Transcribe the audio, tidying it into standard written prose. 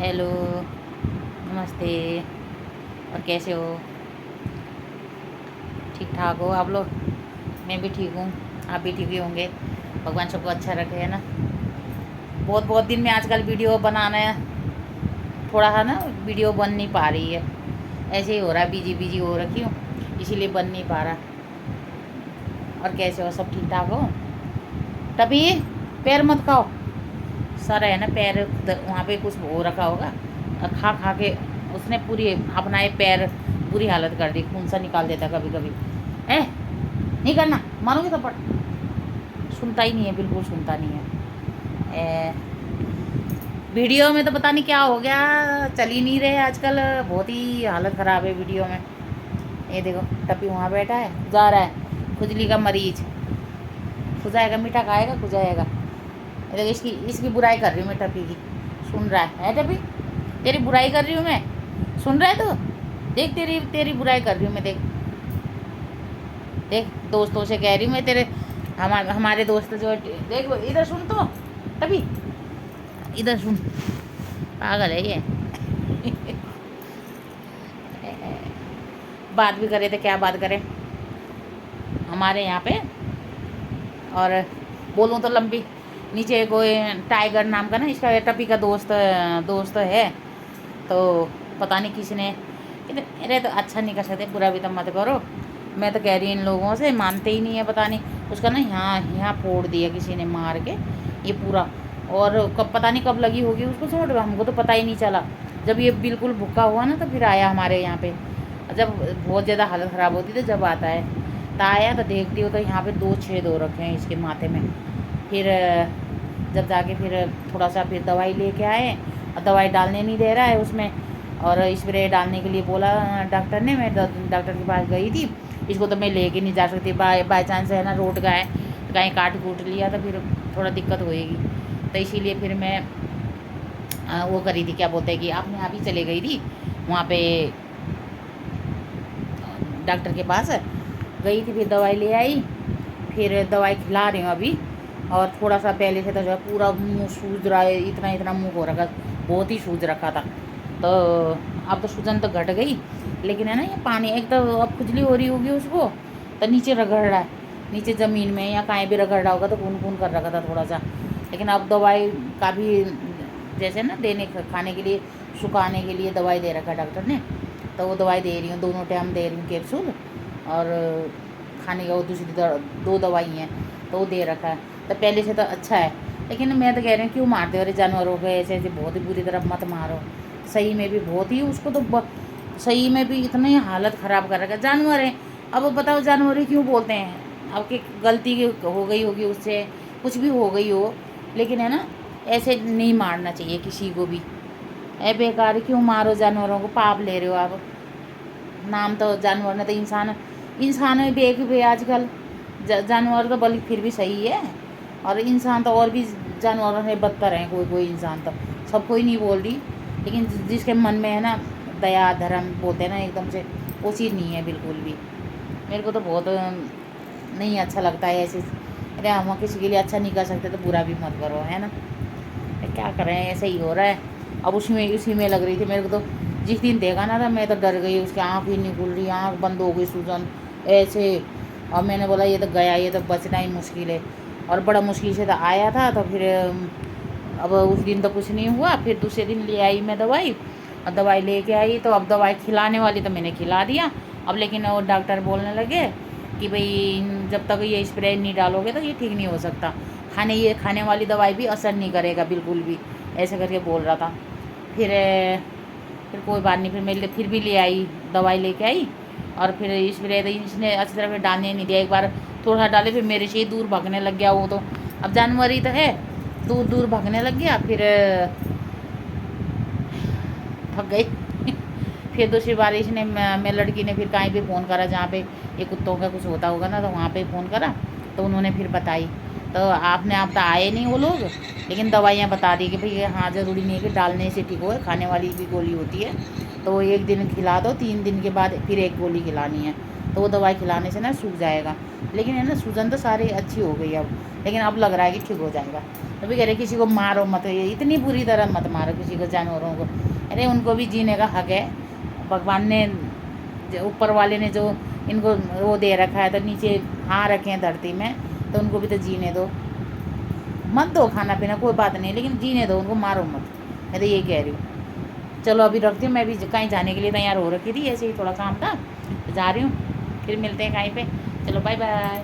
Hello, नमस्ते। और कैसे हो? ठीक ठाक हो आप लोग? मैं भी ठीक हूँ। आप भी ठीक ही होंगे। भगवान सबको अच्छा रखे, है ना। बहुत बहुत दिन में आजकल वीडियो बनाना है, थोड़ा है ना, वीडियो बन नहीं पा रही है। ऐसे ही हो रहा है, बिजी बिजी हो रखी हूँ, इसीलिए बन नहीं पा रहा। और कैसे हो? सब ठीक ठाक हो? तभी पैर मत खाओ। सर है ना, पैर वहाँ पे कुछ हो रखा होगा, खा खा के उसने पूरी अपना ये पैर बुरी हालत कर दी। खून सा निकाल देता कभी कभी। ए, नहीं करना, मारोगे थप्पड़। सुनता ही नहीं है, बिल्कुल सुनता नहीं है। वीडियो में तो पता नहीं क्या हो गया, चल ही नहीं रहे आजकल। बहुत ही हालत ख़राब है वीडियो में। ये देखो, टप्पी वहाँ बैठा है, जा रहा है, खुजली का मरीज। खुजाएगा, मीठा खाएगा, खुजाएगा। ये देखो, इसकी इसकी बुराई कर रही हूँ मैं टप्पी की। सुन रहा है टप्पी? तेरी बुराई कर रही हूँ मैं, सुन रहा है तू? देख, तेरी तेरी बुराई कर रही हूँ मैं। देख देख, दोस्तों से कह रही हूँ मैं तेरे, हमारे दोस्त जो, देख इधर सुन तो तभी, इधर सुन। पागल है ये। बात भी करे तो क्या बात करें हमारे यहाँ पे। और बोलूँ तो लंबी, नीचे कोई टाइगर नाम का ना, इसका टपी का दोस्त है। तो पता नहीं किसने, अरे तो अच्छा नहीं कर सकते, बुरा भी तो मत करो। मैं तो कह रही हूँ इन लोगों से, मानते ही नहीं है। पता नहीं उसका ना यहाँ यहाँ फोड़ दिया किसी ने मार के, ये पूरा। और कब, पता नहीं कब लगी होगी उसको चोट, हमको तो पता ही नहीं चला। जब ये बिल्कुल भूखा हुआ ना, तो फिर आया हमारे यहाँ पे। जब बहुत ज़्यादा हालत ख़राब होती तो जब आता है, तो आया तो देखती हो तो यहाँ पे 2 छेद हो रखे हैं इसके माथे में। फिर जब जाके फिर थोड़ा सा फिर दवाई लेके आए, और दवाई डालने नहीं दे रहा है उसमें, और स्प्रे डालने के लिए बोला डॉक्टर ने। मैं डॉक्टर के पास गई थी। इसको तो मैं लेके नहीं जा सकती, बाई चांस है ना, रोड का है तो कहीं काट कूट लिया तो फिर थोड़ा दिक्कत होएगी। तो इसीलिए फिर मैं वो करी थी, क्या बोलते हैं कि आपने अभी चले गई थी वहाँ पे डॉक्टर के पास गई थी। फिर दवाई ले आई, फिर दवाई खिला रही हूँ अभी। और थोड़ा सा पहले से तो जो है पूरा मुंह सूज रहा है, इतना इतना मुंह हो रखा, बहुत ही सूज रखा था। तो अब तो सूजन तो घट गई, लेकिन है ना, ये पानी एक तो अब खुजली हो रही होगी उसको, तो नीचे रगड़ रहा है, नीचे ज़मीन में या कहीं भी रगड़ रहा होगा, तो खून खून कर रखा था थोड़ा सा। लेकिन अब दवाई का भी जैसे ना देने खाने के लिए, सुखाने के लिए दवाई दे रखा डॉक्टर ने। तो वो दवाई दे रही हूँ, दोनों टाइम दे रही हूँ कैप्सूल। और खाने का वो दूसरी 2 दवाई हैं, तो वो दे रखा है। तो पहले से तो अच्छा है। लेकिन मैं तो कह रही हूँ, क्यों मारते हो? अरे जानवरों को ऐसे ऐसे बहुत ही बुरी तरह मत मारो। सही में भी बहुत ही उसको तो सही में भी इतनी हालत ख़राब कर रखा है। जानवर है, अब बताओ जानवर ही क्यों बोलते हैं? आपकी गलती हो गई होगी उससे, कुछ भी हो गई हो, लेकिन है ना, ऐसे नहीं मारना चाहिए किसी को भी। ए बेकार, क्यों मारो जानवरों को? पाप ले रहे हो आप। नाम तो जानवर ने तो इंसान में भी एक भी आजकल। जानवर तो बल्कि फिर भी सही है, और इंसान तो और भी जानवरों से बदतर हैं। कोई कोई इंसान तो, सबको ही नहीं बोल रही, लेकिन जिसके मन में है ना दया धर्म बोलते हैं ना, एकदम से वो चीज़ नहीं है बिल्कुल भी। मेरे को तो बहुत नहीं अच्छा लगता है ऐसे। अरे हम किसी के लिए अच्छा नहीं कर सकते तो बुरा भी मत करो, है ना। क्या करें, ऐसे ही हो रहा है। अब उसी में लग रही थी मेरे को तो। जिस दिन देखा ना था, मैं तो डर गई। उसकी आँख ही नहीं खुल रही, आँख बंद हो गई, सूजन ऐसे। और मैंने बोला ये तो गया, ये तो बचना ही मुश्किल है। और बड़ा मुश्किल से तो आया था। तो फिर अब उस दिन तो कुछ नहीं हुआ। फिर दूसरे दिन ले आई मैं दवाई, और दवाई लेके आई तो अब दवाई खिलाने वाली तो मैंने खिला दिया। अब लेकिन वो डॉक्टर बोलने लगे कि भाई जब तक ये स्प्रे नहीं डालोगे तो ये ठीक नहीं हो सकता। खाने वाली दवाई भी असर नहीं करेगा बिल्कुल भी, ऐसे करके बोल रहा था। फिर कोई बात नहीं, फिर मैं फिर भी ले आई, दवाई लेके आई। और फिर स्प्रे तो इसने अच्छी तरह से डालने नहीं दिया। एक बार थोड़ा डाले, फिर मेरे से ही दूर भागने लग गया वो तो। अब जानवर ही तो है, दूर दूर भागने लग गया। फिर थक गई। फिर दूसरी बार इसने, मैं लड़की ने फिर कहीं भी फ़ोन करा जहाँ पे ये कुत्तों का कुछ होता होगा ना, तो वहाँ पे फ़ोन करा। तो उन्होंने फिर बताई। तो आपने आप तो आए नहीं वो लोग, लेकिन दवाइयाँ बता दी कि भाई ये हाँ, ज़रूरी नहीं है कि डालने से ठीक हो, खाने वाली भी गोली होती है। तो एक दिन खिला दो, 3 दिन के बाद फिर एक गोली खिलानी है। तो वो दवाई खिलाने से ना सूख जाएगा। लेकिन है ना सूजन तो सारी अच्छी हो गई अब, लेकिन अब लग रहा है कि ठीक हो जाएगा। अभी कह रहे किसी को मारो मत, ये इतनी बुरी तरह मत मारो किसी को, जानवरों को। अरे उनको भी जीने का हक है। भगवान ने ऊपर वाले ने जो इनको वो दे रखा है, तो नीचे आ रखे हैं धरती में, तो उनको भी तो जीने दो। मत दो खाना पीना, कोई बात नहीं, लेकिन जीने दो, उनको मारो मत। मैं तो यही कह रही हूँ। चलो अभी रखती हूँ, मैं भी कहीं जाने के लिए तैयार हो रखी थी, ऐसे ही थोड़ा काम था तो जा रही हूँ। फिर मिलते हैं कहीं पे। चलो बाय बाय।